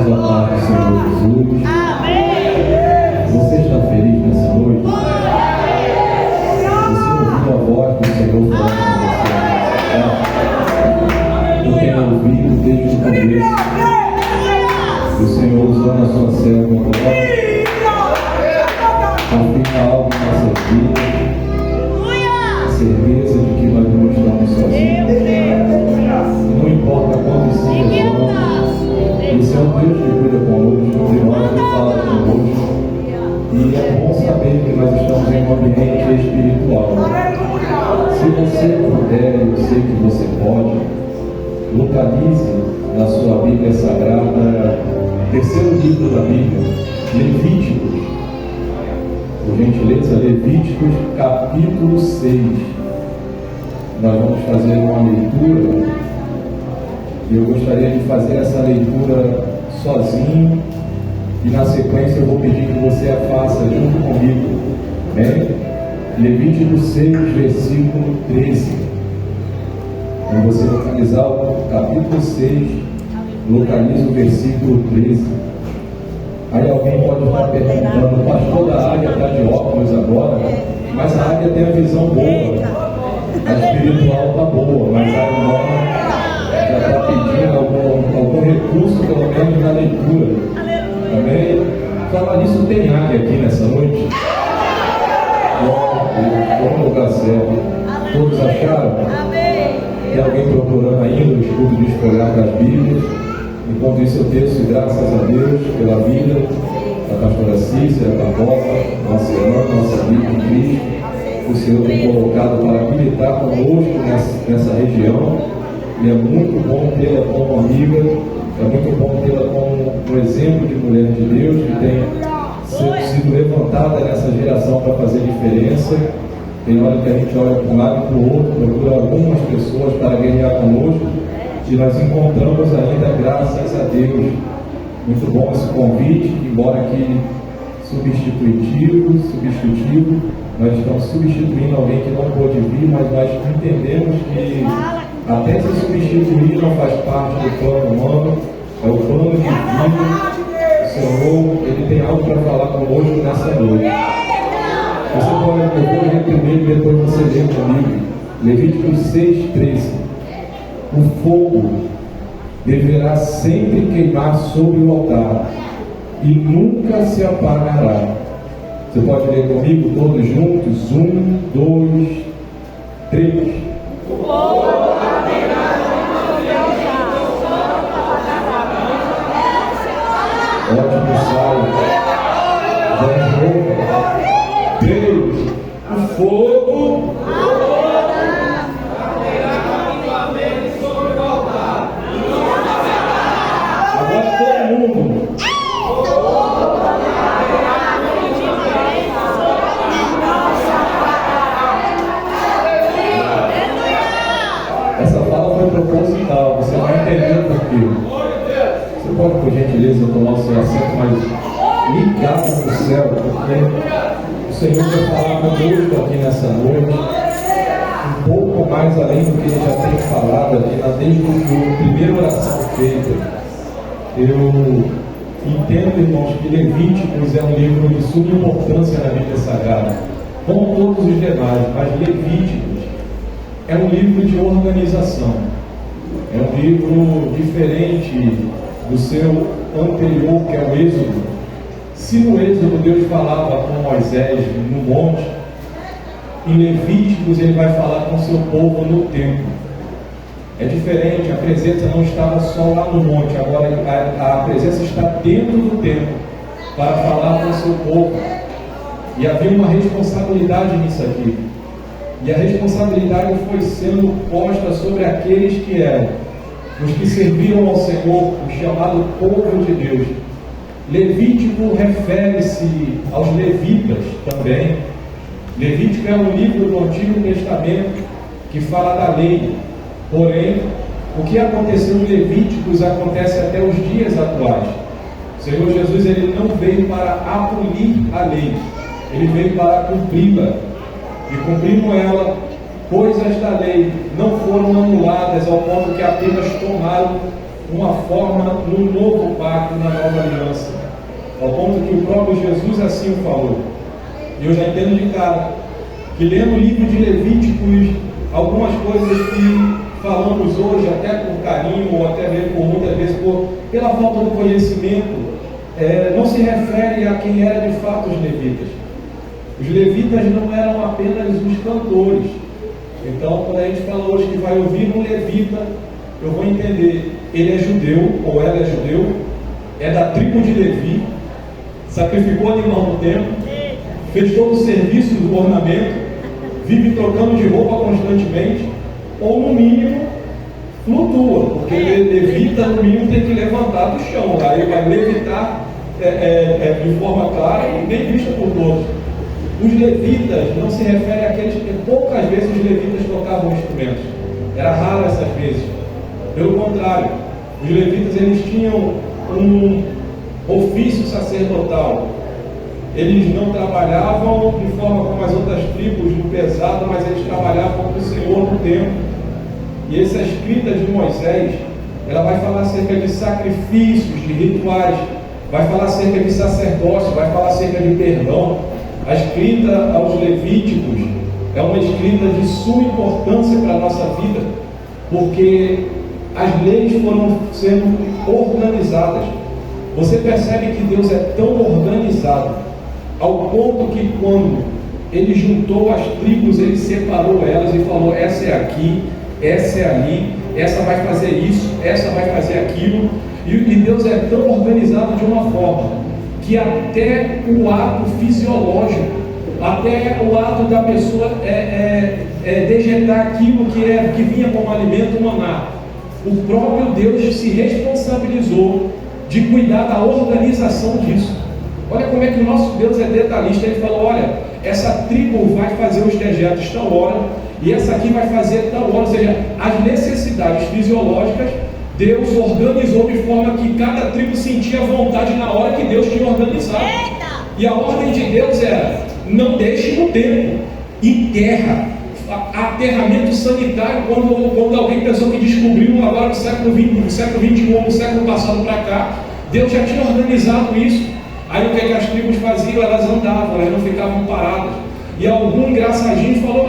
irmãos a paz do Senhor Jesus. Amém. Você está feliz nessa noite? Você ouviu a voz do Senhor falando com você? Eu tenho ouvido desde o começo. O Senhor usou na sua serva agora. Confirma algo em nossas vidas. A certeza de que nós não estamos sozinhos. Não importa quantos dias vamos. Esse é um Deus que cuida conosco, de nós que fala conosco. E é bom saber que nós estamos em um ambiente espiritual. Se você puder, eu sei que você pode, localize na sua Bíblia Sagrada, terceiro livro da Bíblia, Levíticos. Por gentileza, Levíticos capítulo 6. Nós vamos fazer uma leitura. E eu gostaria de fazer essa leitura sozinho. E na sequência eu vou pedir que você a faça junto comigo. Amém? Levíticos 6, versículo 13. Quando você localizar o capítulo 6, localize o versículo 13. Aí alguém pode estar perguntando, pastor, da área está de óculos agora, mas a área tem a visão boa. A espiritual está boa, mas a irmã já está pedindo algum recurso, pelo menos na leitura. Amém? Falar nisso, tem área aqui nessa noite? Vamos no lugar certo. Todos acharam? Tem alguém procurando ainda o estudo de folhear das Bíblias? Enquanto isso, eu texto, graças a Deus, pela vida da pastora Cícia, da Barbosa, nossa irmã, nossa amiga em Cristo. O Senhor tem colocado para militar conosco nessa região. E é muito bom tê-la como amiga, é muito bom tê-la como um exemplo de mulher de Deus, que tem sido levantada nessa geração para fazer diferença. Tem hora que a gente olha para um lado e para o outro, procura algumas pessoas para guerrear conosco, e nós encontramos ainda, graças a Deus. Muito bom esse convite, embora que substitutivo, nós estamos substituindo alguém que não pôde vir, mas nós entendemos que até se substituir não faz parte do plano humano, é o plano divino. O Senhor, Ele tem algo para falar conosco nessa noite. Você pode, eu vou ler primeiro e depois você lê comigo. Levíticos 6:13. O fogo deverá sempre queimar sobre o altar e nunca se apagará. Você pode ler comigo todos juntos? 1, 2, 3. Ótimo, sai. Vamos de novo. 3. O fogo. Agora todo mundo. Essa fala foi proposital, você vai entender por quê. Você pode, por gentileza, tomar o seu assento mais ligado no céu, porque o Senhor vai falar conosco aqui nessa noite, um pouco mais além do que Ele já tem falado aqui, desde a primeira oração feita. Eu entendo, irmãos, que Levíticos é um livro de suma importância na Bíblia Sagrada, como todos os demais, mas Levíticos é um livro de organização, é um livro diferente do seu anterior, que é o Êxodo. Se no Êxodo Deus falava com Moisés no monte, em Levíticos Ele vai falar com o seu povo no templo. É diferente, a presença não estava só lá no monte, agora a presença está dentro do templo, para falar com o seu povo. E havia uma responsabilidade nisso aqui. E a responsabilidade foi sendo posta sobre aqueles que eram os que serviram ao Senhor, o chamado povo de Deus. Levítico refere-se aos levitas também. Levítico é um livro do Antigo Testamento que fala da lei. Porém, o que aconteceu em Levíticos acontece até os dias atuais. O Senhor Jesus, Ele não veio para abolir a lei, Ele veio para cumpri-la. E cumprindo ela, coisas da lei não foram anuladas ao ponto que apenas tomaram uma forma no novo pacto, na nova aliança, ao ponto que o próprio Jesus assim o falou. E eu já entendo de cara que, lendo o livro de Levíticos, algumas coisas que falamos hoje, até por carinho, ou até mesmo por muitas vezes pela falta do conhecimento, não se refere a quem era de fato os levitas. Os levitas não eram apenas os cantores. Então, quando a gente fala hoje que vai ouvir um levita, eu vou entender, ele é judeu, ou ela é judeu, é da tribo de Levi, sacrificou animal no templo, fez todo o serviço do ornamento, vive trocando de roupa constantemente, ou no mínimo flutua, porque levita no mínimo tem que levantar do chão, aí vai levitar de forma clara e bem vista por todos. Os levitas não se refere àqueles que poucas vezes os levitas tocavam instrumentos, era raro essas vezes. Pelo contrário, os levitas eles tinham um ofício sacerdotal. Eles não trabalhavam de forma como as outras tribos no pesado, mas eles trabalhavam com o Senhor no templo. E essa escrita de Moisés, ela vai falar acerca de sacrifícios, de rituais, vai falar acerca de sacerdócio, vai falar acerca de perdão. A escrita aos Levíticos é uma escrita de suma importância para a nossa vida, porque as leis foram sendo organizadas. Você percebe que Deus é tão organizado, ao ponto que quando Ele juntou as tribos, Ele separou elas e falou: essa é aqui, essa é ali, essa vai fazer isso, essa vai fazer aquilo. E Deus é tão organizado de uma forma que até o ato fisiológico, até o ato da pessoa dejetar aquilo que vinha como alimento maná, o próprio Deus se responsabilizou de cuidar da organização disso. Olha como é que o nosso Deus é detalhista. Ele falou: olha, essa tribo vai fazer os dejetos tal hora, e essa aqui vai fazer tal hora. Ou seja, as necessidades fisiológicas Deus organizou de forma que cada tribo sentia vontade na hora que Deus tinha organizado. E a ordem de Deus era: não deixe no templo, enterra. Aterramento sanitário, quando alguém pensou que descobriu agora no século XX, no século XXI, no século passado para cá, Deus já tinha organizado isso. Aí o que as tribos faziam? Elas andavam, elas não ficavam paradas. E algum engraçadinho falou: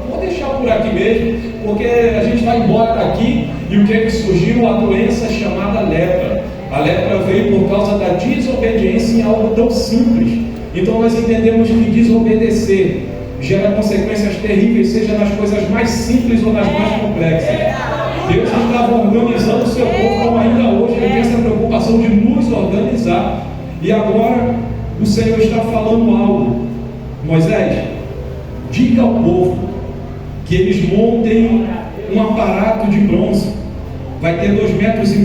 vou deixar por aqui mesmo, porque a gente vai embora daqui. E o que é que surgiu? A doença chamada lepra. A lepra veio por causa da desobediência em algo tão simples. Então nós entendemos que desobedecer gera consequências terríveis, seja nas coisas mais simples ou nas mais complexas. Deus estava organizando o seu povo, como ainda hoje Ele tem essa preocupação de nos organizar. E agora o Senhor está falando algo: Moisés, diga ao povo que eles montem um aparato de bronze. Vai ter 2,5 metros, 2,5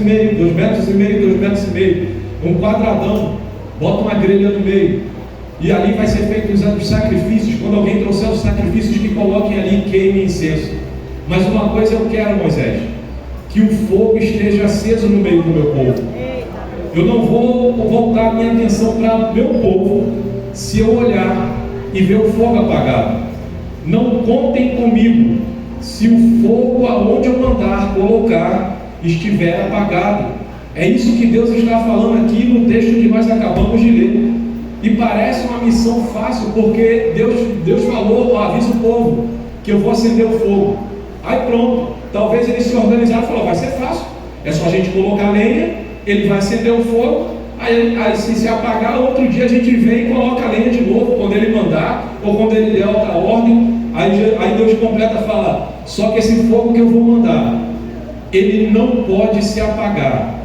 metros, 2,5 metros, 2,5 metros, um quadradão, bota uma grelha no meio. E ali vai ser feito os sacrifícios. Quando alguém trouxer os sacrifícios, que coloquem ali e queimem incenso. Mas uma coisa eu quero, Moisés: que o fogo esteja aceso no meio do meu povo. Eu não vou voltar a minha atenção para o meu povo se eu olhar e ver o fogo apagado. Não contem comigo se o fogo aonde eu mandar colocar estiver apagado. É isso que Deus está falando aqui no texto que nós acabamos de ler. E parece uma missão fácil, porque Deus falou: avisa o povo que eu vou acender o fogo. Aí pronto, talvez eles se organizaram e falaram: vai ser fácil, é só a gente colocar lenha, ele vai acender o fogo, aí se apagar, outro dia a gente vem e coloca a lenha de novo, quando ele mandar, ou quando ele der outra ordem. Aí Deus completa e fala: só que esse fogo que eu vou mandar, ele não pode se apagar.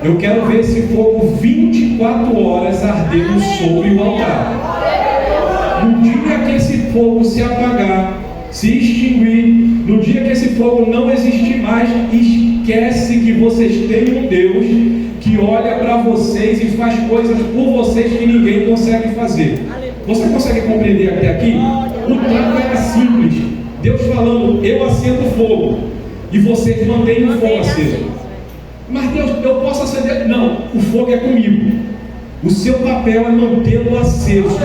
Eu quero ver esse fogo 24 horas ardendo sobre o altar. No dia que esse fogo se apagar, se extinguir, no dia que esse fogo não existir mais, esquece que vocês têm um Deus que olha para vocês e faz coisas por vocês que ninguém consegue fazer. Você consegue compreender até aqui? O trato era simples. Deus falando: eu acendo fogo e vocês mantêm o fogo aceso. Mas Deus, eu posso acender? Não, o fogo é comigo. O seu papel é mantê-lo aceso.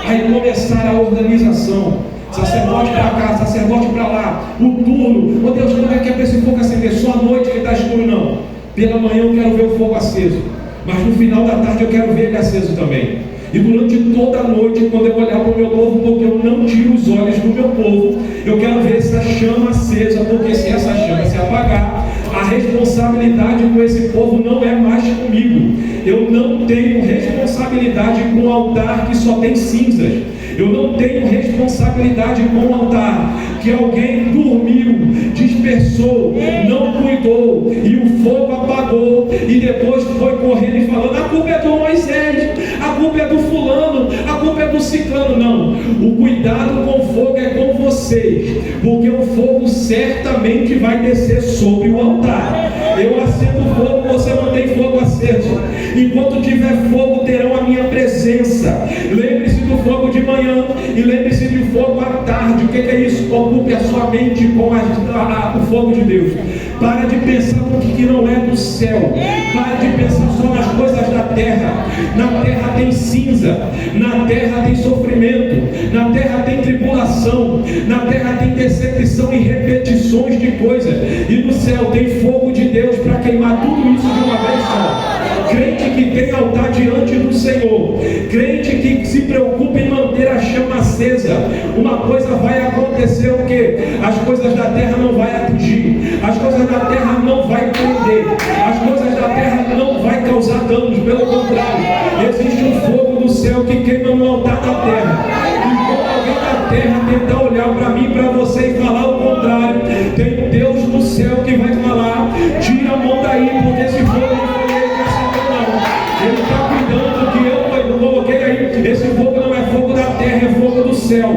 Aí começar a organização. Sacerdote para cá, sacerdote para lá. trocar o turno. Deus, quando é que é para esse fogo acender? Só à noite que está escuro? Não. Pela manhã eu quero ver o fogo aceso, mas no final da tarde eu quero ver ele aceso também. E durante toda a noite, quando eu olhar para o meu povo, porque eu não tiro os olhos do meu povo, eu quero ver essa chama acesa, porque se essa chama se apagar, a responsabilidade com esse povo não é mais comigo. Eu não tenho responsabilidade com o altar que só tem cinzas. Eu não tenho responsabilidade com o altar que alguém dormiu, dispersou, não cuidou, e o fogo apagou, e depois foi correndo e falando: a culpa é do Moisés, a culpa é do fulano, a culpa é do ciclano. Não, o cuidado com o fogo é com vocês, porque o fogo certamente vai descer sobre o altar. Eu acendo fogo, você mantém fogo aceso. Enquanto tiver fogo, terão a minha presença. Lembre-se do fogo de manhã e lembre-se do fogo à tarde. O que é isso? Ocupe a sua mente com o fogo de Deus. Para de pensar no que não é do céu. Para de pensar só nas coisas da terra. Na terra tem cinza, na terra tem sofrimento, na terra tem tribulação, na terra tem decepção e repetições de coisas. E no céu tem fogo de Deus para queimar tudo isso de uma vez só. Crente que tem altar diante do Senhor, crente que se preocupa em manter a chama acesa, uma coisa vai acontecer: o que? As coisas da terra não vai atingir, as coisas da terra não vai prender, as coisas da terra não vai causar danos. Pelo contrário, existe um fogo do céu que queima no altar da terra. E quando alguém da terra tentar olhar para mim, para você e falar o contrário, tem um Deus do céu que vai falar: tira a mão daí, porque esse fogo não foi ele que acendeu, não. Ele está cuidando que eu coloquei aí. Esse fogo não é fogo da terra, é fogo do céu.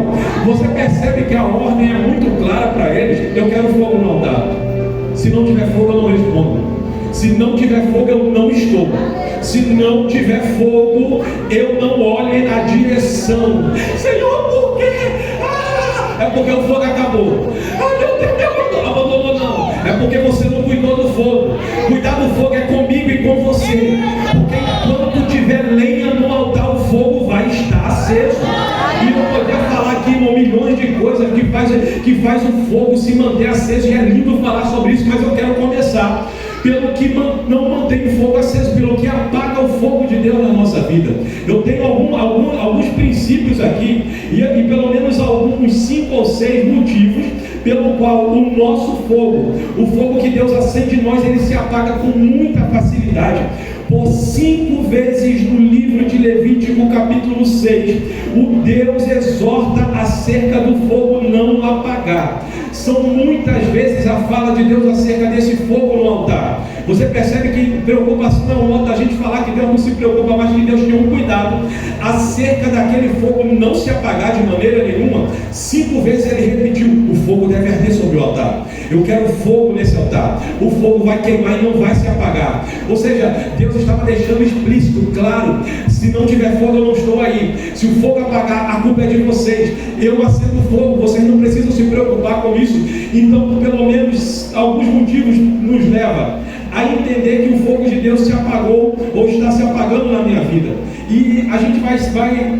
Você percebe que a ordem é muito clara para eles: eu quero fogo no altar. Se não tiver fogo, eu não respondo. Se não tiver fogo, eu não estou. Se não tiver fogo, eu não olho na direção. Senhor, por quê? É porque o fogo acabou. Meu Deus, abandonou não. É porque você não cuidou do fogo. Cuidar do fogo é comigo e com você. Porque enquanto tiver lenha no altar, o fogo vai estar aceso. E eu poderia falar aqui milhões de coisas que faz o fogo se manter aceso. E é lindo falar sobre isso, mas eu quero começar pelo que não mantém o fogo aceso, pelo que apaga o fogo de Deus na nossa vida. Eu tenho alguns princípios aqui, e pelo menos alguns 5 ou 6 motivos pelo qual o nosso fogo, o fogo que Deus acende em nós, ele se apaga com muita facilidade. Por 5 vezes no livro de Levítico capítulo 6, o Deus exorta acerca do fogo não apagar. São muitas vezes a fala de Deus acerca desse fogo no altar. Você percebe que preocupação não é outra a gente falar que Deus não se preocupa, mas que Deus tem um cuidado acerca daquele fogo não se apagar de maneira nenhuma. 5 vezes ele repetiu: o fogo deve arder sobre o altar. Eu quero fogo nesse altar. O fogo vai queimar e não vai se apagar. Ou seja, Deus estava deixando explícito, claro: se não tiver fogo, eu não estou aí. Se o fogo apagar, a culpa é de vocês. Eu acendo fogo, vocês não precisam se preocupar com isso. Então, pelo menos alguns motivos nos levam a entender que o fogo de Deus se apagou ou está se apagando na minha vida. E a gente vai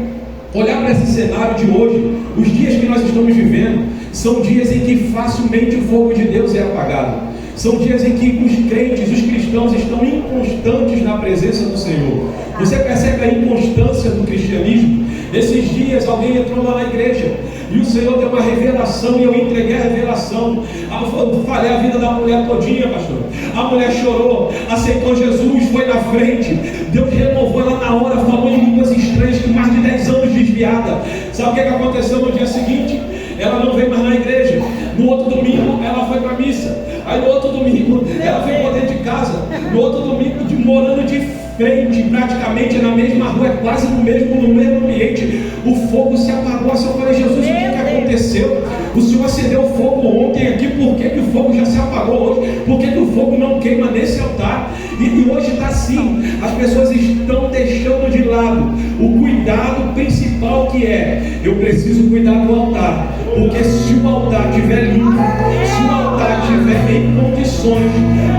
olhar para esse cenário de hoje. Os dias que nós estamos vivendo são dias em que facilmente o fogo de Deus é apagado. São dias em que os crentes, os cristãos estão inconstantes na presença do Senhor. Você percebe a inconstância do cristianismo? Esses dias alguém entrou lá na igreja e o Senhor deu uma revelação e eu entreguei a revelação. Eu falei a vida da mulher todinha, pastor. A mulher chorou, aceitou Jesus, foi na frente. Deus renovou ela na hora, falou em línguas estranhas, com mais de 10 anos desviada. Sabe o que aconteceu no dia seguinte? Ela não veio mais na igreja. No outro domingo ela foi para a missa. Aí no outro domingo ela ficou dentro de casa. No outro domingo morando de frente, praticamente na mesma rua, quase no mesmo ambiente. O fogo se apagou. Eu falei: Jesus, o que aconteceu? O Senhor acendeu o fogo ontem aqui, por que o fogo já se apagou hoje? Por que o fogo não queima nesse altar? E hoje está assim. As pessoas estão deixando de lado o cuidado principal, que é: eu preciso cuidar do altar. Porque se o altar estiver limpo, se o altar estiver em condições,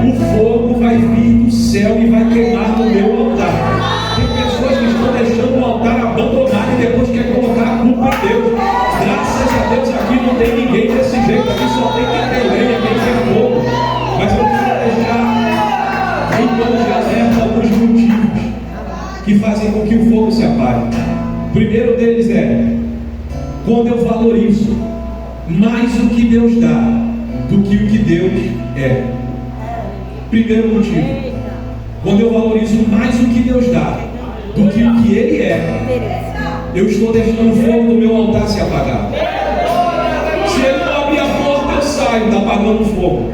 o fogo vai vir do céu e vai queimar no meu altar. Tem pessoas que estão deixando o altar abandonado e depois quer colocar a culpa em Deus. Graças a Deus aqui não tem ninguém desse jeito, aqui só O primeiro deles é: quando eu valorizo mais o que Deus dá do que o que Deus é. Primeiro motivo: quando eu valorizo mais o que Deus dá do que o que Ele é, eu estou deixando o fogo do meu altar se apagar. Se Ele não abrir a porta, eu saio, está apagando o fogo.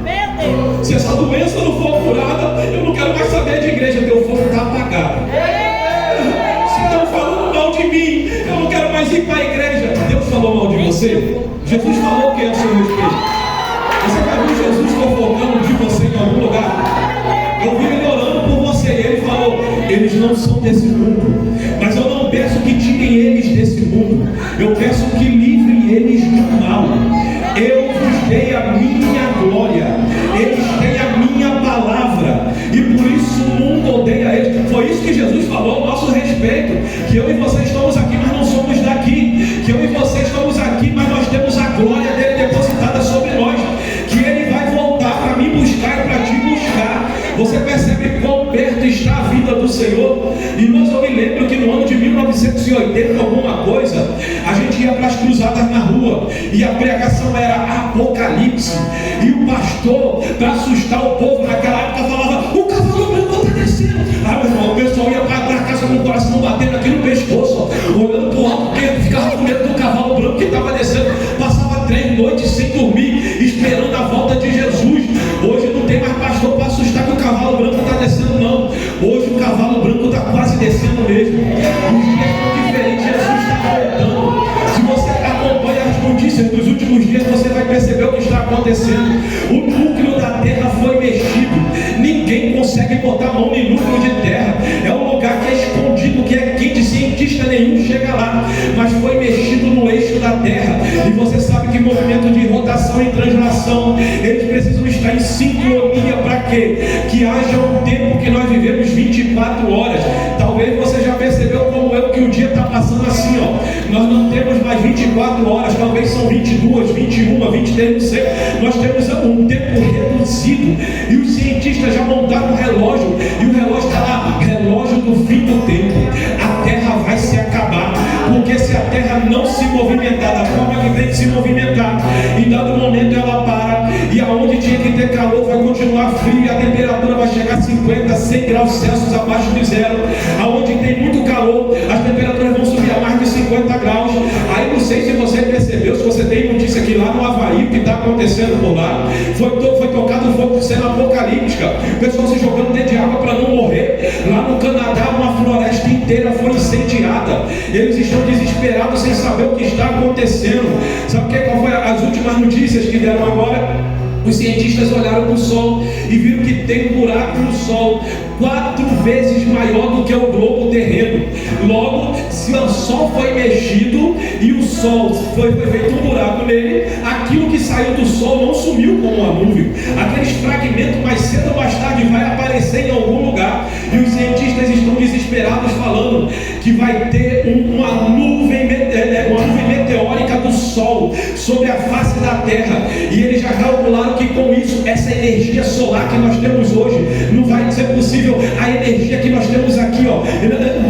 Se essa doença não for curada, eu não quero mais saber de igreja, teu fogo está apagado. Se estão falando mal de mim, eu não quero mais ir para a igreja. Deus falou mal de você? Jesus falou o que é o seu respeito? Você já viu Jesus fofocando de você em algum lugar? Eu vi ele orando por você e ele falou: eles não são desse mundo, mas eu não peço que tirem eles desse mundo, eu peço que livrem eles do mal. Eu vos dei a minha glória, eles têm a minha palavra, e por isso o mundo odeia eles. Foi isso que Jesus falou ao nosso respeito, que eu e você estamos aqui, mas não somos daqui, que eu e você estamos aqui, mas nós temos a glória dele depositada sobre nós, que ele vai voltar para me buscar e para te buscar. Você percebe quão perto está a vida do Senhor? Irmãos, eu me lembro que no ano de 1980, alguma coisa, a gente ia para as cruzadas na rua e a pregação era Apocalipse, e o pastor, para assustar o povo naquela época, falava: o cavalo branco está descendo. Ah, meu irmão, o pessoal ia para casa com o coração batendo aqui no pescoço, olhando para o alto, porque ficava com medo do cavalo branco que estava descendo. Passava 3 noites sem dormir, esperando a volta de Jesus. Hoje não tem mais pastor para assustar que o cavalo branco está descendo, não. Hoje o cavalo branco está quase descendo mesmo. Os dias estão diferentes, Jesus está voltando. Se você acompanha as notícias dos últimos dias, você vai perceber o que está acontecendo. O núcleo da terra foi mexido. Ninguém consegue botar a mão em núcleo de terra. É um lugar que é escondido, que é quente, cientista nenhum chega lá. Mas foi mexido no eixo da terra. E você sabe que movimento de rotação e translação, eles precisam estar em sincronia para quê? Que haja um tempo que nós vivemos 24 horas. Talvez você já percebeu como eu que o dia está passando assim, ó. Nós não temos mais 24 horas, talvez são 22, 21, 23, não sei. Nós temos um tempo reduzido. E os cientistas já montaram um relógio, e o relógio está lá, relógio do fim do tempo. A terra vai se acabar, porque se a terra não se movimentar da forma que tem que se movimentar, em dado momento ela para, e aonde tinha que ter calor vai continuar frio, e a temperatura vai chegar a 50, 100 graus Celsius abaixo de zero. Aonde tem muito calor, as temperaturas vão subir a mais de 50 graus. Aí não sei se você percebeu, se você tem notícia que lá no Havaí, o que está acontecendo por lá, foi tocado fogo de cena apocalíptica, o pessoal se jogando dentro de água para não morrer. Lá no Canadá, uma floresta inteira foi incendiada. Eles estão desesperados sem saber o que está acontecendo. Sabe qual foi as últimas notícias que deram agora? Os cientistas olharam para o Sol e viram que tem um buraco no Sol 4 vezes maior do que o globo terreno. Logo, se o Sol foi mexido e o Sol foi feito um buraco nele, aquilo que saiu do Sol não sumiu como uma nuvem. Aqueles fragmentos mais cedo ou mais tarde vai aparecer em algum lugar. E os cientistas estão desesperados falando que vai ter uma nuvem meteórica do Sol sobre a face da Terra. E eles já calcularam que com isso, essa energia solar que nós temos hoje, não vai ser possível. A energia que nós temos aqui, ó,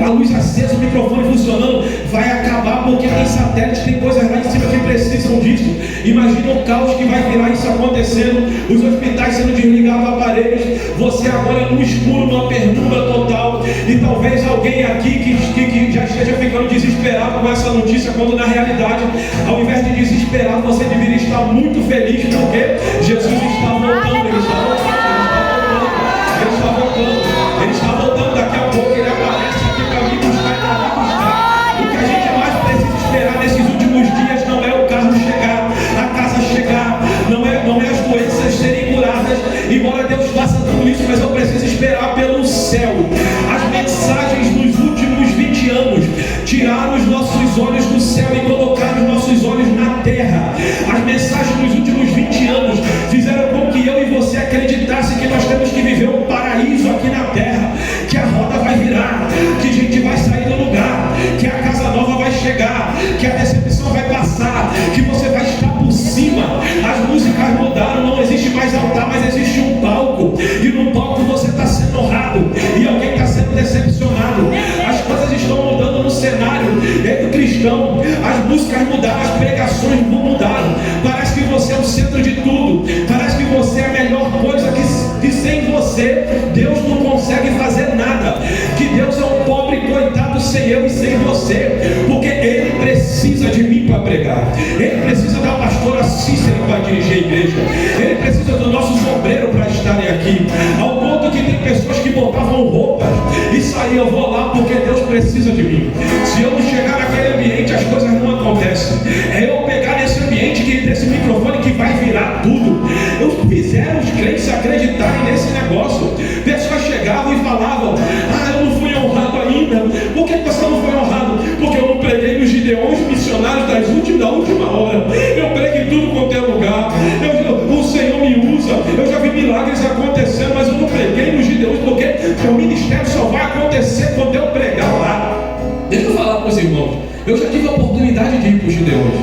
a luz acesa, o microfone funcionando, vai acabar, porque tem satélites, tem coisas lá em cima que precisam disso. Imagina o caos que vai virar isso acontecendo, os hospitais sendo desligados, aparelhos, você agora no escuro, numa penumbra total. E talvez alguém aqui que já esteja ficando desesperado com essa notícia, quando na realidade, ao invés de desesperado, você deveria estar muito feliz, porque Jesus está voltando, ele está voltando, daqui a pouco ele aparece aqui para me buscar e para me buscar. O que a gente mais precisa esperar nesses últimos dias não é o carro chegar, a casa chegar, não é as doenças serem curadas, embora Deus faça tudo isso, mas eu preciso esperar pelo céu. As mensagens nos últimos 20 anos tiraram os nossos olhos do céu e colocaram os nossos olhos na terra. As mensagens nos últimos 20 anos fizeram com que eu e você acreditasse que nós temos que viver um paraíso aqui na terra, que a roda vai virar, que a gente vai sair do lugar, que a casa nova vai chegar, que a decepção vai passar, que você vai estar por cima. As músicas mudaram, não existe mais altar, mas existe um palco, e no palco para dirigir a igreja. Ele precisa do nosso sombreiro para estarem aqui. Ao ponto que tem pessoas que botavam roupas e saíam, eu vou lá porque Deus precisa de mim. Se eu não chegar naquele ambiente, as coisas não acontecem. É eu pegar nesse ambiente, desse microfone que vai virar tudo. Fizeram os crentes acreditarem nesse negócio. Pessoas chegavam e falavam: eu não fui honrado ainda. Por que você não foi honrado? Porque eu não preguei nos Gideões missionários da última hora. Eu prego em tudo quanto é lugar. O Senhor me usa. Eu já vi milagres acontecendo, mas eu não preguei nos Gideões porque o ministério só vai acontecer quando eu pregar lá. Deixa eu falar para os irmãos. Eu já tive a oportunidade de ir para os Gideões.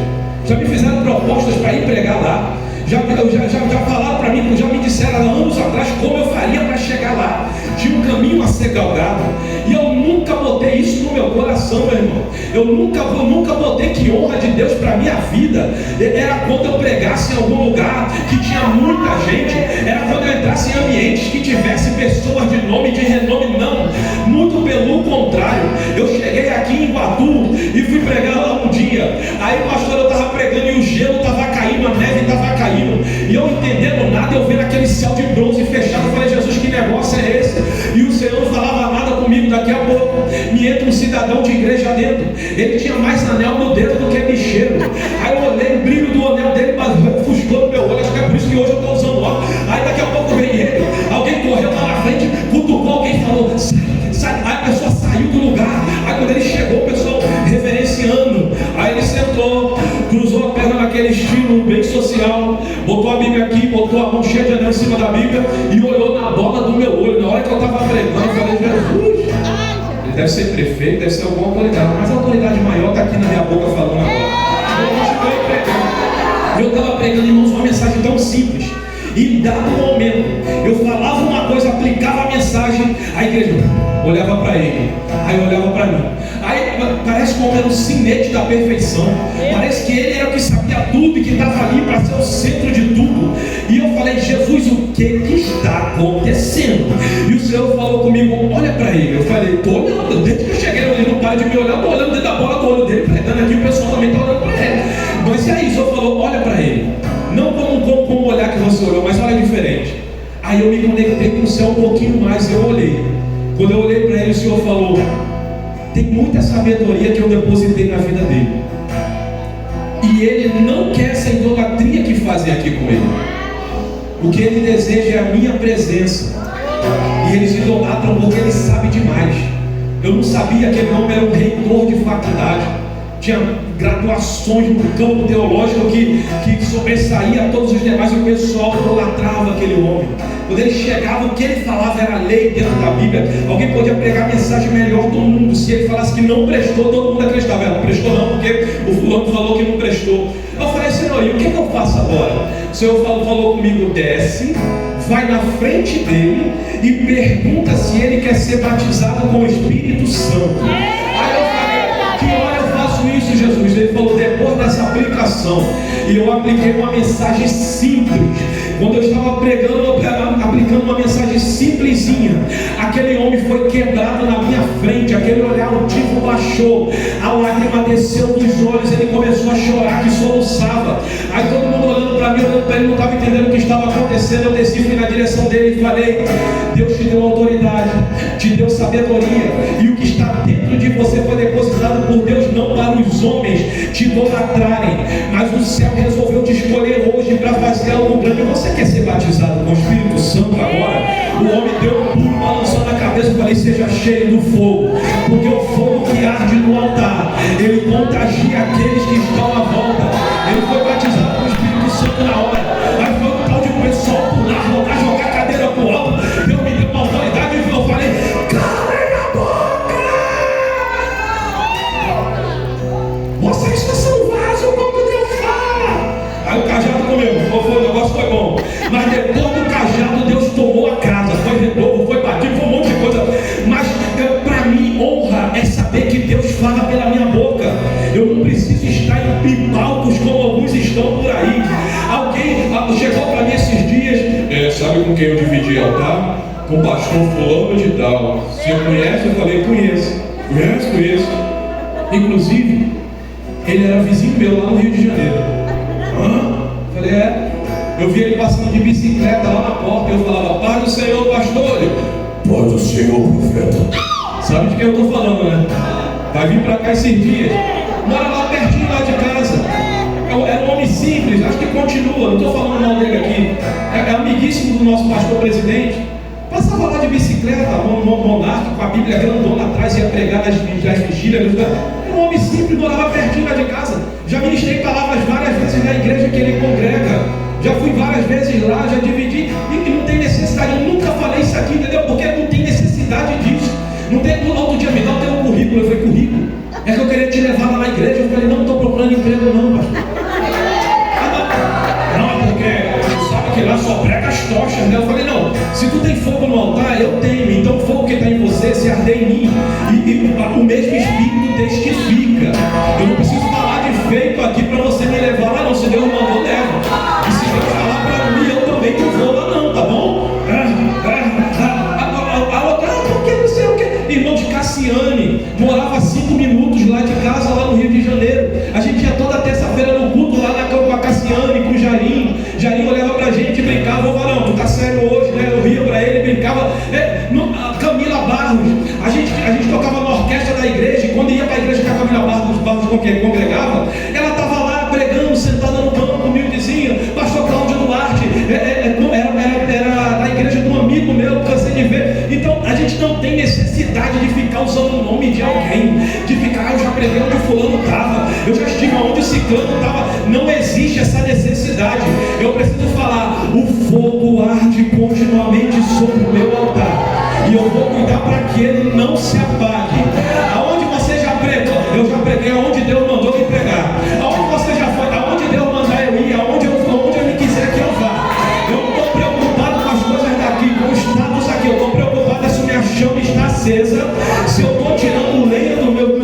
Já me fizeram propostas para ir pregar lá. Já falaram para mim, já me disseram há anos atrás como eu faria para chegar lá. Tinha um caminho a ser galgado. E eu nunca botei isso no meu coração, meu irmão. Eu nunca botei que honra de Deus para a minha vida era quando eu pregasse em algum lugar que tinha muita gente. Era quando eu entrasse em ambientes que tivesse pessoas de nome, de renome. Não, muito pelo contrário. Eu cheguei aqui em Iguatu e fui pregar lá um dia. Aí, pastor, eu estava pregando e o gelo estava caindo, a neve estava caindo. E eu entendendo nada, eu vendo aquele céu de bronze fechado, eu falei: Jesus, que negócio é esse? E o Senhor não falava nada comigo. Daqui a pouco me entra um cidadão de igreja dentro. Ele tinha mais anel no dedo do que bicheiro. Aí eu olhei o brilho do anel dele, mas ofuscou no meu olho. Acho que é por isso que hoje eu estou usando óculos. Aí daqui a pouco vem ele, alguém correu lá na frente, cutucou alguém e falou: sai. Aí a pessoa saiu do lugar. Aí quando ele chegou, o pessoal reverenciando. Aí ele sentou, cruzou a perna naquele estilo bem social, botou a Bíblia aqui, botou a mão cheia de anel em cima da Bíblia e olhou na bola do meu olho. Na hora que eu estava pregando, eu falei: Jesus, ele deve ser prefeito, deve ser alguma autoridade, mas a autoridade maior está aqui na minha boca falando agora. Eu continuei pregando. Eu estava pregando, irmãos, uma mensagem tão simples. E em dado momento, eu falava uma coisa, aplicava a mensagem, a igreja olhava para ele, aí olhava para mim. Aí parece como era um sinete da perfeição. Parece que ele era o que sabia tudo e que estava ali para ser o centro de tudo. E eu falei: Jesus, o que está acontecendo? E o Senhor falou comigo: olha para ele. Eu falei: estou olhando, desde que eu cheguei, ele não para de me olhar, estou olhando dentro da bola do olho dele, pregando aqui, o pessoal também está olhando para ele. Mas e aí, o Senhor falou: olha para ele. Não como olhar que você olhou, mas olha diferente. Aí eu me conectei com o céu um pouquinho mais e eu olhei. Quando eu olhei para ele, o Senhor falou: tem muita sabedoria que eu depositei na vida dele. E ele não quer essa idolatria que fazem aqui com ele. O que ele deseja é a minha presença. E eles idolatram porque ele sabe demais. Eu não sabia que ele não era um reitor de faculdade. Tinha graduações no campo teológico que sobressaía a todos os demais. E o pessoal idolatrava aquele homem. Quando ele chegava, o que ele falava era lei dentro da Bíblia. Alguém podia pregar a mensagem melhor do mundo. Se ele falasse que não prestou, todo mundo acreditava. Não prestou não, porque o fulano falou que não prestou. Eu falei: Senhor, e o que eu faço agora? O Senhor falou comigo: desce, vai na frente dele e pergunta se ele quer ser batizado com o Espírito Santo. Aí eu falei: que hora eu faço isso, Jesus? Ele falou: depois dessa aplicação. E eu apliquei uma mensagem simples. Quando eu estava pregando, aplicando uma mensagem simplesinha, aquele homem foi quebrado na minha frente, aquele olhar altivo baixou, a lágrima desceu dos olhos, ele começou a chorar, que soluçava. Aí todo mundo olhando para mim, olhando para ele, não estava entendendo o que estava acontecendo. Eu desci, fui na direção dele e falei: Deus te deu autoridade, te deu sabedoria, e o que está dentro de você foi depositado por Deus, não para os homens te idolatrarem, mas o céu resolveu te escolher hoje para fazer algo grande. Você quer ser batizado com o Espírito Santo agora? O homem deu um pulo, balançando a cabeça. Eu falei: seja cheio do fogo, porque o fogo que arde no altar, ele contagia aqueles que estão à volta. Ele foi batizado com o Espírito Santo na hora. Aí foi um tal de pessoal pular, rodar, jogar a cadeira pro alto. Deus me deu uma autoridade e eu falei: calem a boca! Vocês são vaso como Deus fala. Aí o cajado comeu, o negócio foi bom. Mas depois do cajado, Deus tomou a casa. Foi renovo, foi batido, foi um monte de coisa. Mas para mim, honra é saber que Deus fala pela minha boca. Eu não preciso estar em palcos como alguns estão por aí. Alguém chegou para mim esses dias: sabe com quem eu dividi altar? Com o pastor fulano de tal. Você conhece? Eu falei: conheço. Conheço. Inclusive, ele era vizinho meu lá no Rio de Janeiro. falei, eu vi ele passando de bicicleta lá na porta, eu falava, paz do Senhor, pastor. Ele, paz do Senhor, profeta. Sabe de quem eu estou falando, né? Vai vir para cá esses dias. Mora lá pertinho lá de casa. É um homem simples, acho que continua, não estou falando mal dele aqui. É amiguíssimo do nosso pastor presidente. Passava lá de bicicleta, monarca, com a Bíblia grandona atrás, ia pregar nas vigílias. É um homem simples, morava pertinho lá de casa. Já ministrei palavras várias vezes na igreja que ele congrega. Já fui várias vezes lá, já dividi. E não tem necessidade, eu nunca falei isso aqui, entendeu? Porque não tem necessidade disso. Não tem, no outro dia me dá o teu currículo. Eu falei, currículo? É que eu queria te levar lá na igreja. Eu falei, não estou procurando emprego não, pastor. Não, porque tu sabe que lá só prega as tochas, né? Eu falei, não, se tu tem fogo no altar, eu tenho. Então o fogo que está em você, se arder em mim, e o mesmo Espírito testifica. Eu não preciso falar de feito aqui para você me levar lá não. Se Deus mandou, leva. E se Deus falar para mim, eu também não vou lá não, tá bom? Porque não sei o que. Irmão de Cassiane, morava 5 minutos lá de casa, lá no Rio de Janeiro. A gente ia toda terça-feira no culto lá com a Cassiane, com o Jarim. Jarim olhava pra gente e brincava, ô varão, tu tá sério hoje, né? Eu ria pra ele, brincava. Camila Barros, a gente tocava na orquestra da igreja, e quando ia pra igreja que a Camila Barros congregava, ela tava lá pregando, sentada no banco, humildezinha, pastor Cláudio Duarte, era da igreja de um amigo meu, cansei de ver. Então a gente não tem necessidade de ficar usando o nome de alguém, de ficar, eu já preguei onde fulano estava, eu já estive onde o ciclano estava. Não existe essa necessidade. Eu preciso falar, o fogo arde continuamente sobre o meu altar, e eu vou cuidar para que ele não se apague. Aonde você já pregou, eu já preguei aonde Deus mandou me pregar. Aonde você já foi, aonde Deus mandar eu ir, aonde ele quiser que eu vá. Eu não estou preocupado com as coisas daqui, com o status aqui. Eu estou preocupado se minha chama está acesa, se eu estou tirando lenha do meu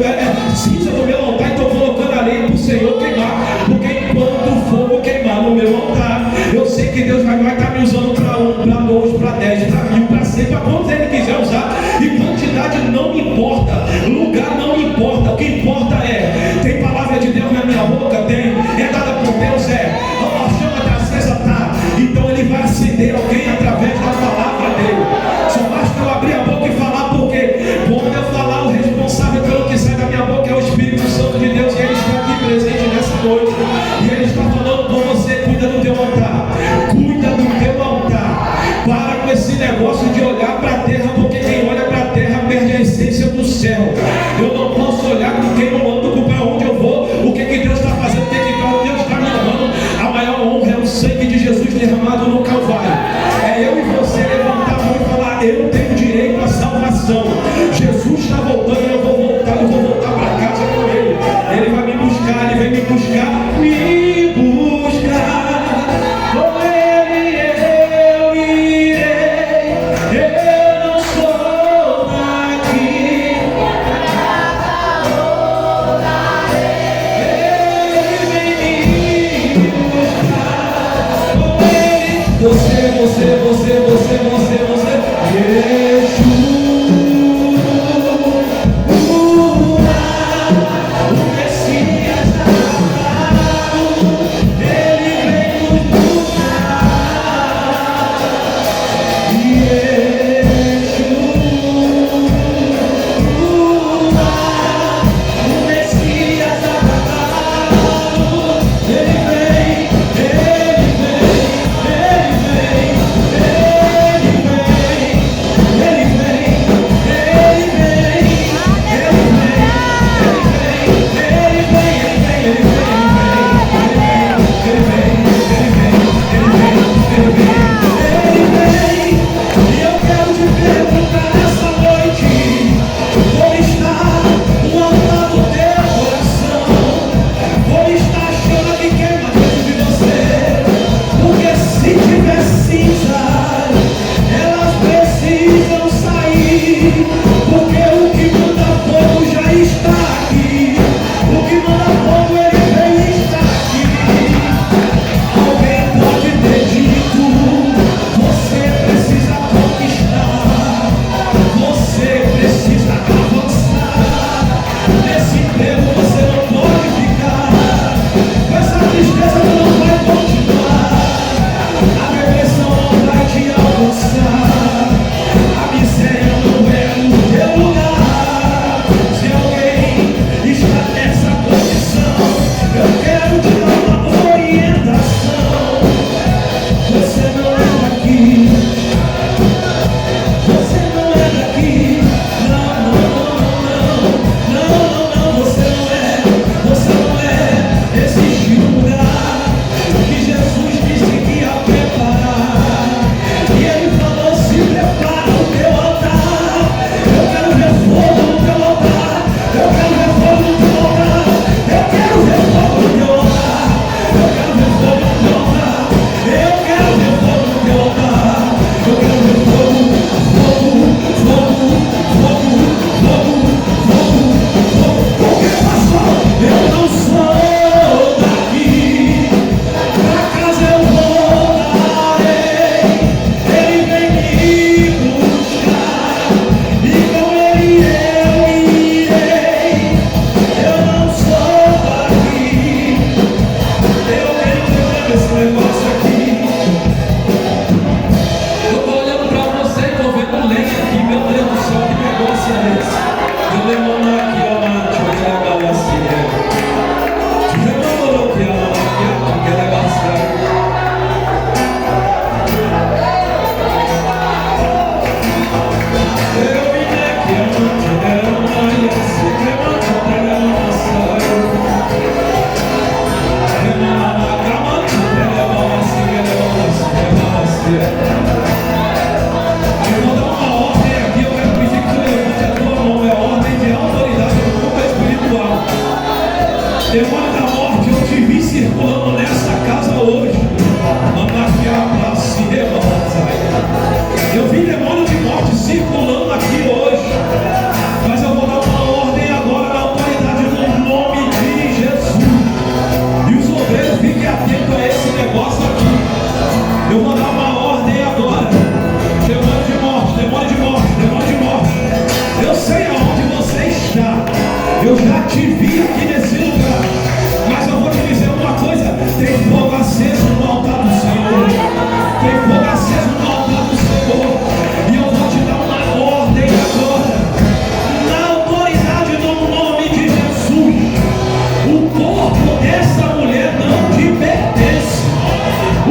cinza do meu altar e estou colocando a lenha para o Senhor queimar. Porque enquanto o fogo queimar no meu altar, eu sei que Deus vai estar me usando para 1, para 2, para 10, para 1000, para 100, para quantos ele quiser usar. E quantidade não importa, lugar não importa. O que importa é, tem palavra de Deus na minha boca? Tem. É dada por Deus? É. A chama está acesa? Tá. Então ele vai acender alguém através da palavra dele. Só basta eu abrir a boca e falar, porque quando eu falar, o responsável pelo que sai da minha boca é o Espírito Santo de Deus, e ele está aqui presente nessa noite, e ele está falando com você. Cuida do teu altar, cuida do teu altar. Para com esse negócio de olhar para a terra, porque quem olha para a terra perde a essência do céu. Eu não posso olhar com quem não ando, para onde eu vou, o que Deus está fazendo, o que Deus está me amando. A maior honra é o sangue de Jesus derramado no Calvário. É eu e você levantar a mão e falar, eu tenho direito à salvação. Jesus está voltando e eu vou voltar para casa com ele. Ele vai me buscar, ele vem me buscar, com ele eu irei. Eu não sou daqui. Ele vem me buscar. Com ele, você.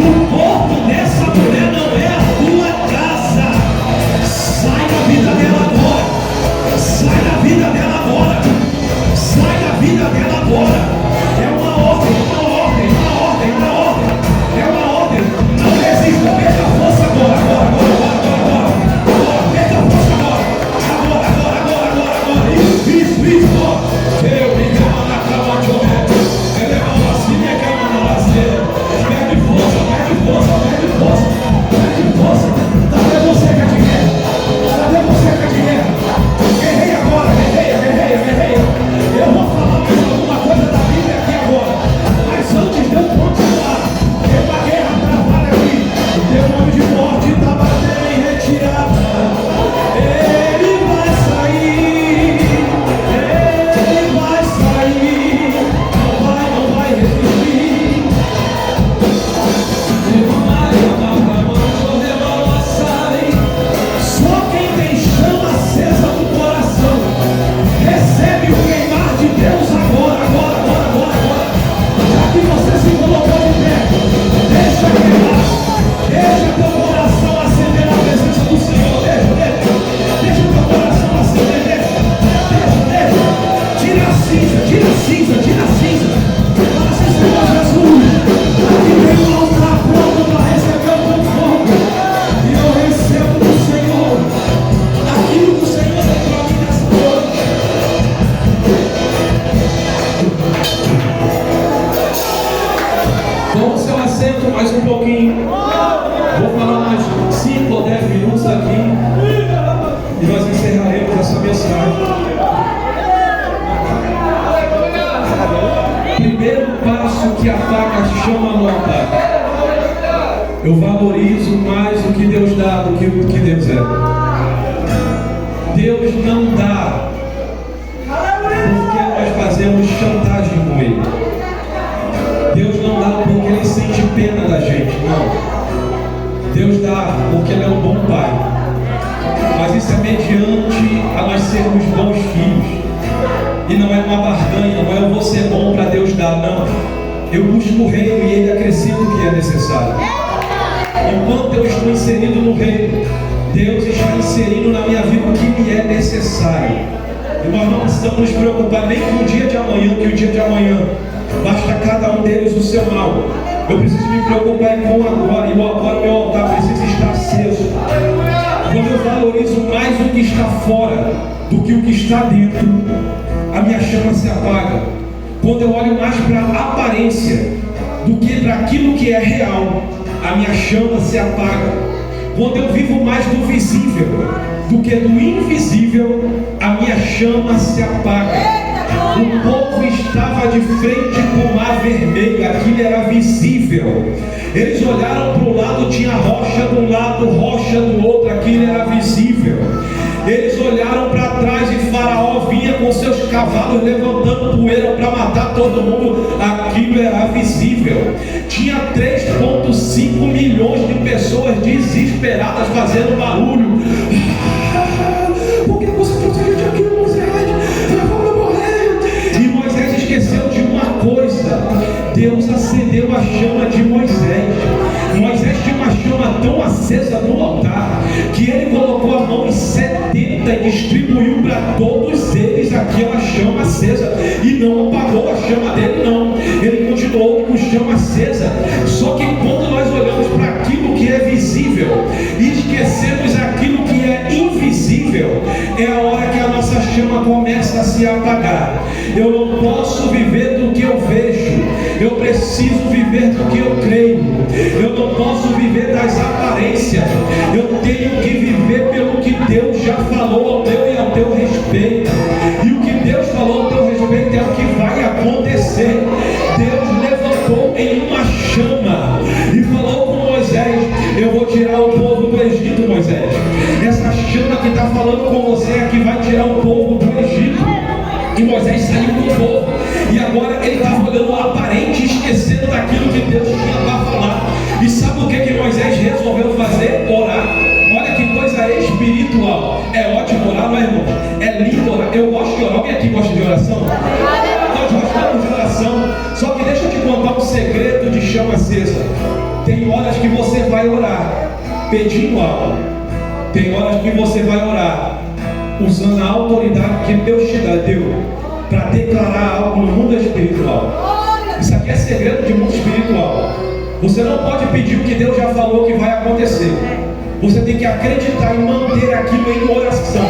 O corpo dessa mulher não é a tua casa. Sai da vida dela agora. Sai da vida dela agora. Sai da vida dela agora. É uma ordem, uma ordem, uma ordem, uma ordem. É uma ordem. Não resista. Perca a força agora, agora, agora. Perca a força agora. Agora. Isso. Eu me cama na cama de homem. Ele é uma assim, minha cama na lazer. Perde força. Cadê você, Cadinha? Guerreia agora, guerreia. Eu vou falar mais alguma coisa da Bíblia aqui agora. Mas antes de eu continuar, tem uma guerra travada aqui. Demônio de morte está batendo em retirada. Ele vai sair. Não vai resistir. Só quem tem chama acesa no coração recebe o queimar de Deus agora. Já que você se colocou de pé, deixa queimar. Deixa teu coração acender na presença do Senhor. Deixa teu coração acender. Deixa. Tira a cinza. Fala assim, Senhor Jesus, aqui tem um altar pronto para receber o teu fogo. E eu recebo do Senhor aquilo que o Senhor tem para mim nessa noite. Toma o seu assento mais um pouquinho. Vou falar mais 5 ou 10 minutos aqui e nós encerraremos essa mensagem. Primeiro passo que apaga a chama no altar. Eu valorizo mais o que Deus dá do que o que Deus é. Deus não dá porque nós fazemos chantagem com Ele. Deus não dá porque Ele sente pena da gente. Não. Deus dá porque Ele é um bom Pai. Mas isso é mediante a nós sermos bons filhos. E não é uma barganha, não é eu vou ser bom para Deus dar, não. Eu busco o reino e Ele acrescenta o que é necessário. Enquanto eu estou inserido no reino, Deus está inserindo na minha vida o que me é necessário. E nós não precisamos nos preocupar nem com o dia de amanhã, que o dia de amanhã basta cada um deles o seu mal. Eu preciso me preocupar com o agora, e o agora, meu altar precisa estar aceso. Quando eu valorizo mais o que está fora do que o que está dentro, a minha chama se apaga. Quando eu olho mais para a aparência do que para aquilo que é real, a minha chama se apaga. Quando eu vivo mais do visível do que do invisível, a minha chama se apaga. O povo estava de frente para o mar vermelho, aquilo era visível. Eles olharam para o lado, tinha rocha de um lado, rocha do outro, aquilo era visível. Eles olharam para trás e Faraó vinha com seus cavalos levantando poeira para matar todo mundo. Aquilo era visível. Tinha 3,5 milhões de pessoas desesperadas fazendo barulho. Por que você trouxe a gente aqui, Moisés? Vamos morrer. E Moisés esqueceu de uma coisa. Deus acendeu a chama de Moisés. Moisés tinha uma chama tão acesa no altar que ele colocou a mão em 70 e distribuiu para todos eles aquela chama acesa, e não apagou a chama dele, não. Ele continuou com chama acesa. Só que quando nós olhamos para aquilo que é visível e esquecemos aquilo que é invisível, é a hora que a nossa chama começa a se apagar. Eu não posso viver do que eu vejo, eu preciso viver do que eu creio. Eu não posso viver das aparências, eu tenho que viver pelo que Deus já falou ao meu e ao teu respeito. E o que Deus falou ao teu respeito é o que vai acontecer. Deus levantou em uma chama e falou com Moisés: eu vou tirar o povo do Egito, Moisés. Essa chama que está falando com você é que vai tirar o povo do Egito. E Moisés saiu do povo, e agora ele estava olhando o aparente, esquecendo daquilo que Deus tinha para falar. E sabe o que Moisés resolveu fazer? Orar. Olha que coisa espiritual. É ótimo orar, não é, irmão? É lindo orar. Eu gosto de orar. Alguém aqui gosta de oração? Nós gostamos de oração. Só que deixa eu te contar um segredo de chama acesa. Tem horas que você vai orar pedindo algo. Tem horas que você vai orar usando a autoridade que Deus te deu para declarar algo no mundo espiritual. Isso aqui é segredo de mundo espiritual. Você não pode pedir o que Deus já falou que vai acontecer. Você tem que acreditar e manter aquilo em oração.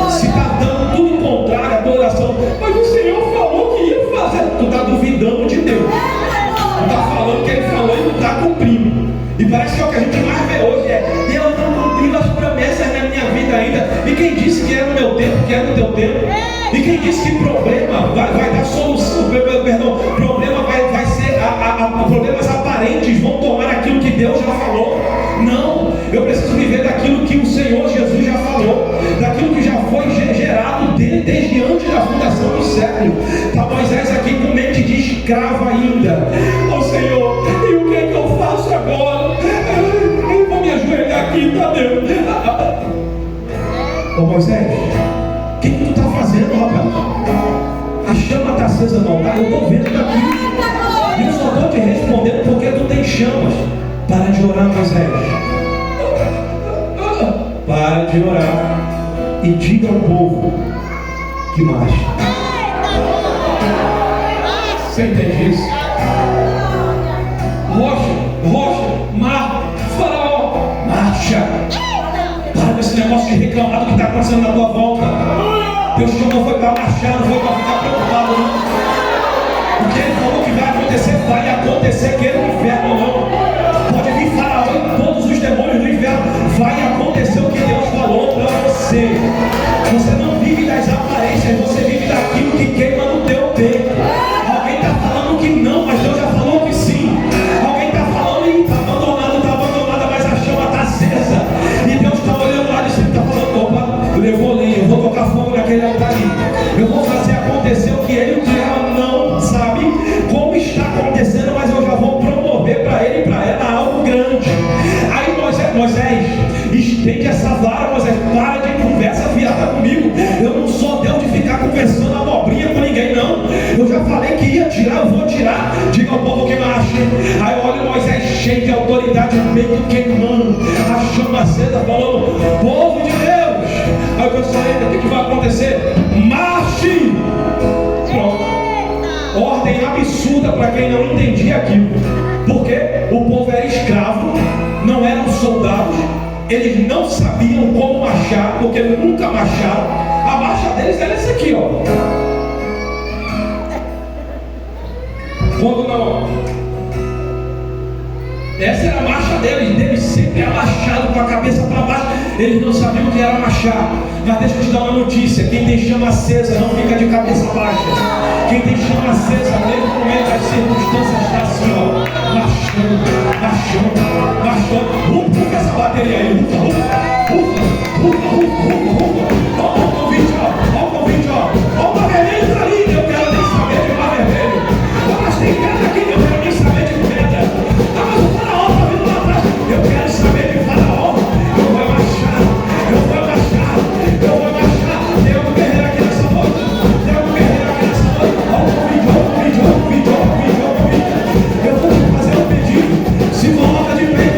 Se está dando tudo contrário à tua oração, mas o Senhor falou que ia fazer, tu está duvidando de Deus. Tu está falando que Ele falou e não está cumprindo. E parece que é o que a gente mais vê hoje Deus não cumpriu as promessas na minha vida ainda. E quem disse que é no meu tempo, que é no teu tempo? E quem disse que problema vai dar solução? Perdão, problema vai ser problemas aparentes vão tomar aquilo que Deus já falou. Não, eu preciso viver daquilo que o Senhor Jesus já falou, daquilo que já foi gerado desde antes da fundação do século. Está Moisés aqui com mente de escravo ainda. Ó Senhor, e o que é que eu faço agora? Eu vou me ajoelhar aqui, tá Deus? Ô Moisés, o que tu está fazendo, rapaz? A chama está acesa no altar, eu estou vendo daqui. E eu só estou te respondendo porque tu tem chamas. Para de orar, Moisés. Para de orar. E diga ao povo que marche. Você entende isso? Rocha, mar, faraó, marcha. Para com esse negócio de reclamar do que está acontecendo na tua volta. Deus chamou foi para marchar, não foi para ficar preocupado, não. O que Ele falou que vai acontecer, vai acontecer, queira o inferno ou não. Pode vir faraó e todos os demônios do inferno. Vai acontecer o que Deus falou para você. Você não vive das aparências, você vive daquilo que queima no teu peito. Alguém está falando que não, mas Deus já falou que sim. Alguém está falando e está abandonada, mas a chama está acesa. E Deus está olhando lá de cima e está falando, opa, levou lenha, eu vou tocar fogo naquele altar ali. Eu vou fazer acontecer o que ele e o que ela não sabe como está acontecendo, mas eu já vou promover para ele e para ela algo grande. Aí Moisés, estende essa vara, Moisés, para de conversa fiada comigo. Eu não sou Deus de ficar conversando abobrinha com ninguém, não. Eu já falei que ia tirar, eu vou tirar. Diga ao povo que marche. Aí olha Moisés cheio de autoridade, meio queimando, a chama acesa, falando, povo de Deus. Aí o pessoal, o que vai acontecer? Marche! Pronto. Ordem absurda para quem não entendia aquilo. Porque o povo era escravo, não eram soldados, eles não sabiam como marchar, porque eles nunca marcharam. A marcha deles era essa aqui, ó. Quando não. Essa era a marcha deles sempre abaixado com a cabeça para baixo. Eles não sabiam o que era marchar. Mas deixa eu te dar uma notícia: quem tem chama acesa não fica de cabeça baixa. Quem tem chama acesa, mesmo no meio das circunstâncias, está assim, ó, marchando. Ufa essa bateria aí, ufa. Olha o convite, ó. Olha o mar vermelho tá ali, eu quero nem saber de mar vermelho. Mas tem pedra aqui, eu quero nem saber de pedra. Mas o faraó tá vindo lá atrás, eu quero saber de faraó. Eu vou marchar. Tem algum guerreiro aqui nessa noite? Olha o vídeo. Eu vou te fazer um pedido. Se coloca de pé e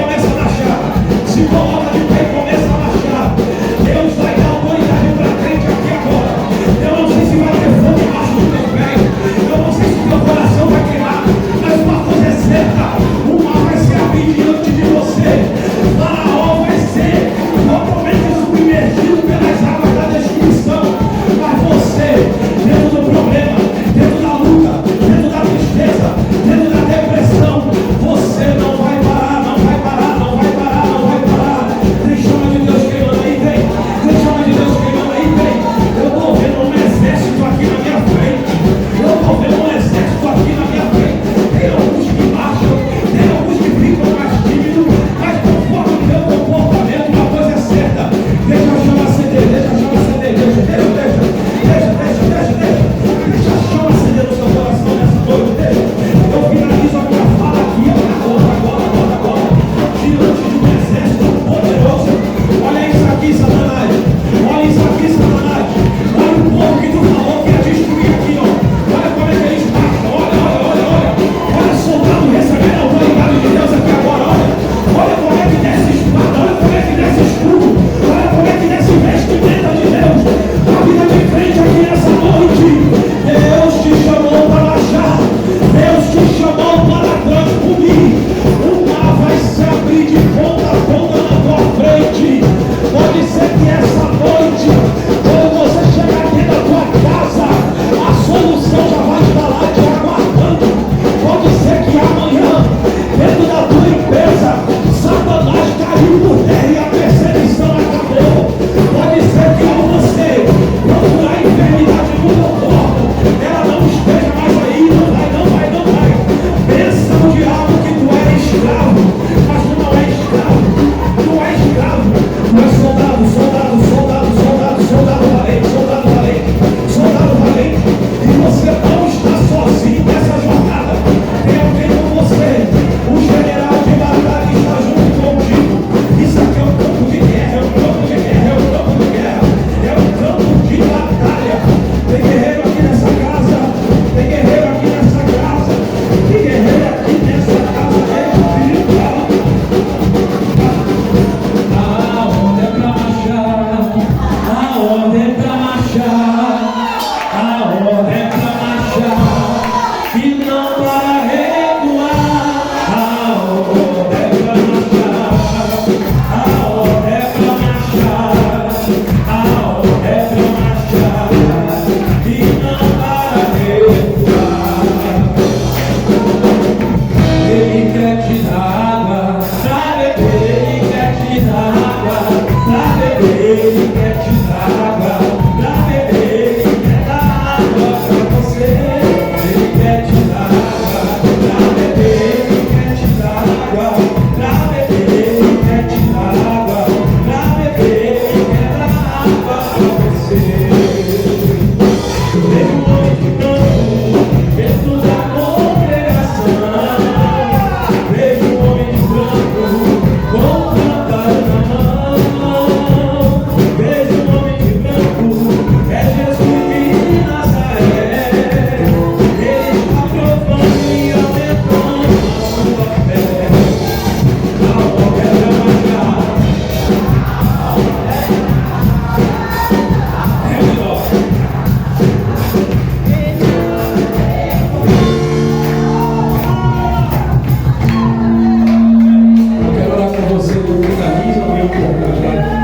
oportunidade.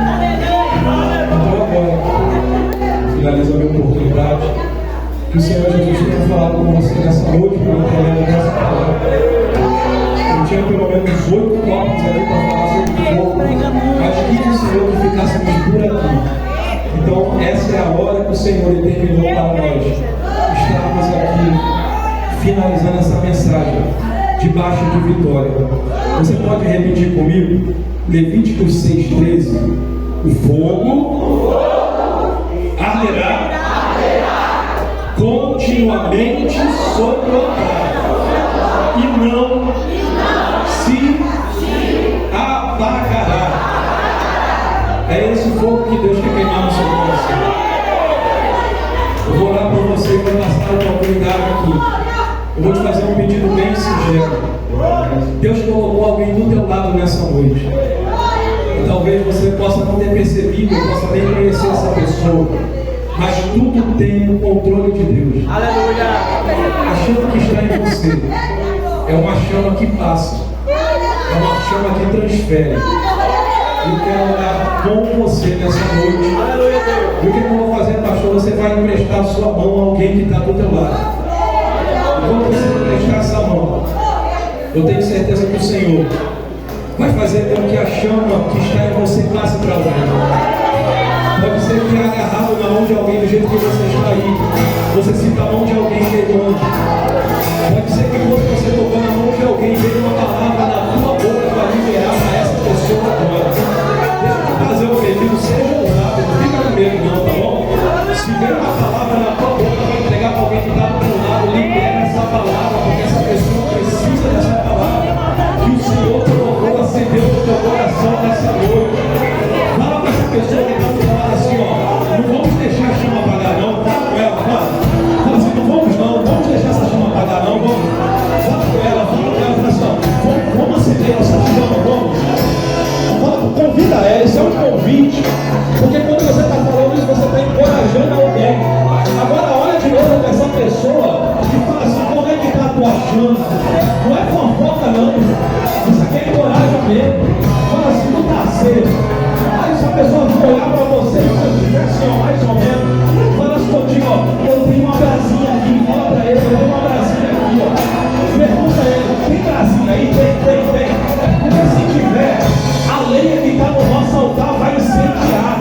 Então agora, finaliza a minha oportunidade, que o Senhor Jesus tenha falado com você nessa noite, para eu nessa palavra. Eu tinha pelo menos 8 tópicos ali para falar sobre fogo, mas quis o Senhor que ficássemos por aqui. Então essa é a hora que o Senhor determinou para nós estarmos aqui, finalizando essa mensagem, debaixo de vitória. Você pode repetir comigo? Levíticos 6,13. O fogo arderá continuamente sobre o altar e não se apagará. É esse fogo que Deus quer queimar no seu coração. Eu vou orar por você e vou passar a oportunidade aqui. Eu vou te fazer um pedido bem singelo. Deus colocou alguém do teu lado nessa noite. E talvez você possa não ter percebido, possa nem conhecer essa pessoa, mas tudo tem o controle de Deus. Aleluia! A chama que está em você é uma chama que passa, é uma chama que transfere. Eu quero orar com você nessa noite. Aleluia, Deus! E o que eu vou fazer, pastor? Você vai emprestar sua mão a alguém que está do teu lado. Quando você emprestar essa mão, eu tenho certeza que o Senhor vai fazer com que a chama que está em você passe para alguém. Pode ser que agarrado na mão de alguém do jeito que você está aí, você sinta a mão de alguém queimando. Pode ser que quando você tocou na mão de alguém, veio uma palavra na tua boca para liberar para essa pessoa agora. Deixa eu te fazer um pedido, seja ousado, não fica com medo não, tá bom? Se veio uma palavra na tua boca para entregar para alguém que está do teu lado, libera essa palavra, porque essa pessoa precisa dessa palavra que o Senhor colocou, acendeu no teu coração nessa noite. Fala para essa pessoa que está do teu lado assim, ó, não vamos deixar a chama apagar não, fala com ela, fala assim, não vamos deixar essa chama apagar não, vamos, fala com ela, fala assim, ó, vamos acender essa chama, vamos. Convida ela, esse é um convite, porque quando você está falando isso, você está encorajando alguém. Agora olha de novo para essa pessoa e fala assim, como é que está a tua chama? Não é fofoca não, isso aqui é coragem mesmo. Fala assim, não está cedo. Aí essa pessoa vai olhar para você, assim, ó, mais ou menos, fala assim contigo, ó, eu tenho uma brasinha aqui, fala para ele, eu tenho uma brasinha aqui, ó. Pergunta a ele, tem brasinha aí? Tem. Porque se tiver, a lenha que está no nosso altar vai incendiar.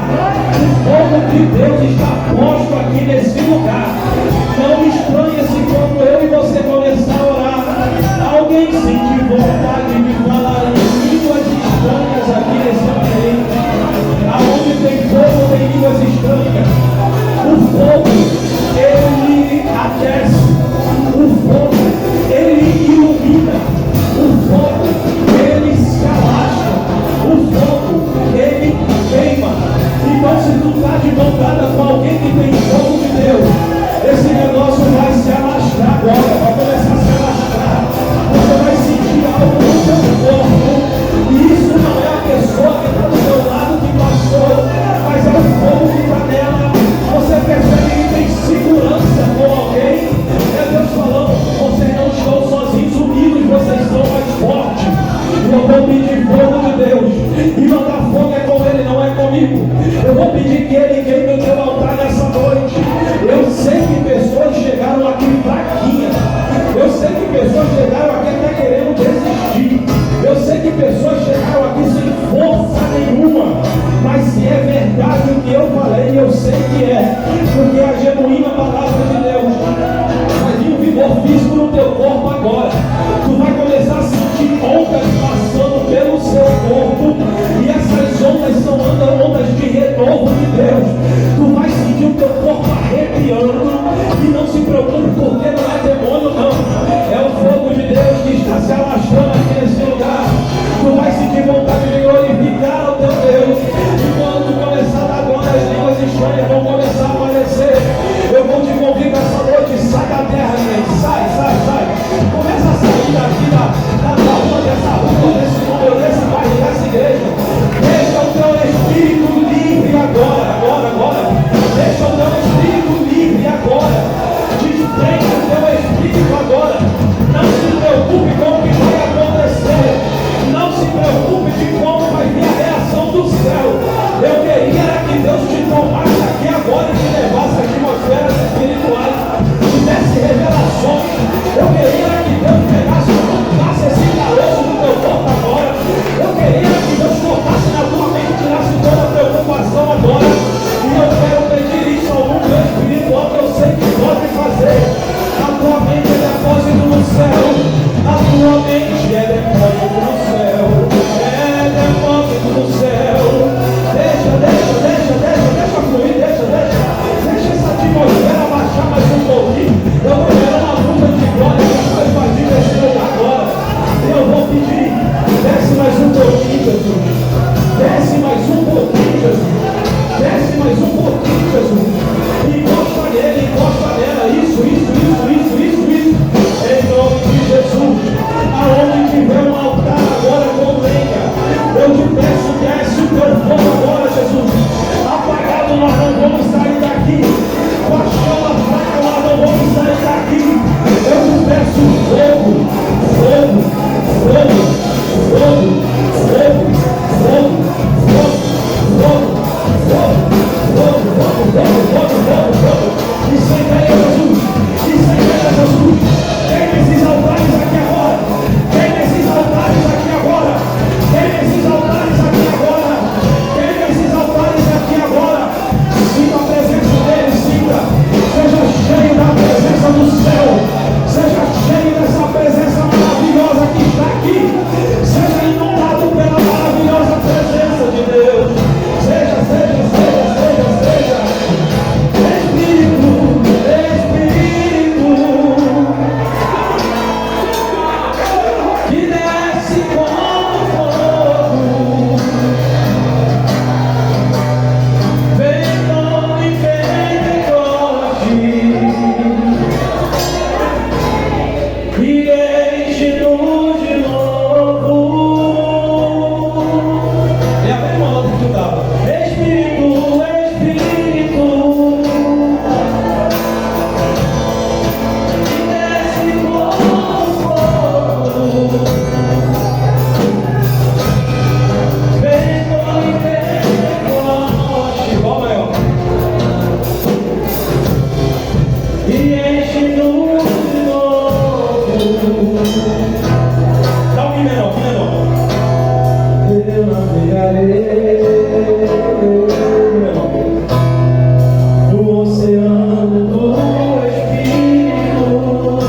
do céu. Eu queria que Deus te tomasse aqui agora e te levasse a atmosferas espirituais, te desse revelações. Eu queria que Deus pegasse e cortasse esse caroço do teu corpo agora. Eu queria que Deus cortasse na tua mente e tirasse toda a preocupação agora. E eu quero pedir isso ao mundo espiritual que eu sei que pode fazer. A tua mente é depósito no céu. A tua mente é depósito no céu. É depósito no céu. Deixa fluir, deixa essa atmosfera baixar mais um pouquinho. Eu vou gerar uma luta de glória que vai invadir esse lugar agora. E eu vou pedir, desce mais um pouquinho, Jesus. Desce mais um pouquinho, Jesus. Desce mais um pouquinho, Jesus. Encosta nele, encosta nela. Isso. Em nome de Jesus. Aonde tiver um altar agora com lenha, eu te peço, desce o teu fogo agora, Jesus. Apagado, nós não vamos sair daqui. Com a chama fraca, nós não vamos sair daqui. Eu te peço fogo. Incendeia Jesus. Queima esses altares aqui agora. Queima esses altares aqui agora. Sinta a presença dele, sinta. Seja cheio da presença do céu. Seja cheio dessa presença maravilhosa que está aqui. Seja inundado pela maravilhosa presença de Deus. Seja. Espírito, que desce como fogo. Vem nome, vem Pentecoste, e enche-nos de novo. E a mesma nota que tu dava. Espírito, que desce como fogo. Vem nome, vem Pentecoste. Qual maior? E enche-nos de novo. Dá um que menor. Eu navegarei no oceano do Espírito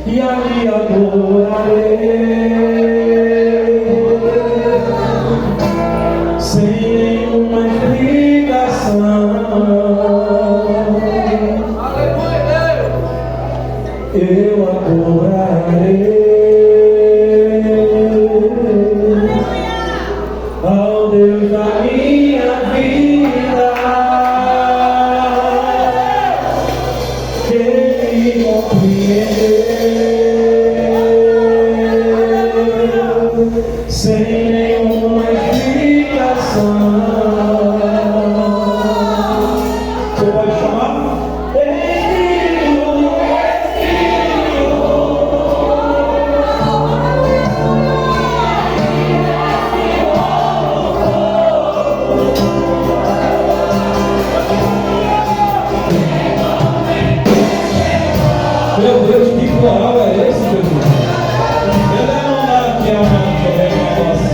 e ali adorarei sem nenhuma explicação. Eu adorarei ao Deus da minha vida, que me compreendeu sem nenhuma explicação. Você pode chamar? Meu Deus, que coral é esse, Jesus? Ele não dá aqui a mão, que eu vejo o negócio.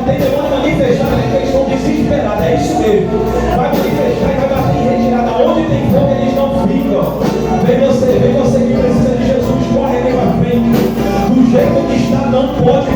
tem demônio manifestado ali que eles estão desesperados. É isso mesmo. Vai manifestar e vai bater em retirada. Onde tem fogo, eles não ficam. Vem você que precisa de Jesus, corre aqui pra frente. Do jeito que está, não pode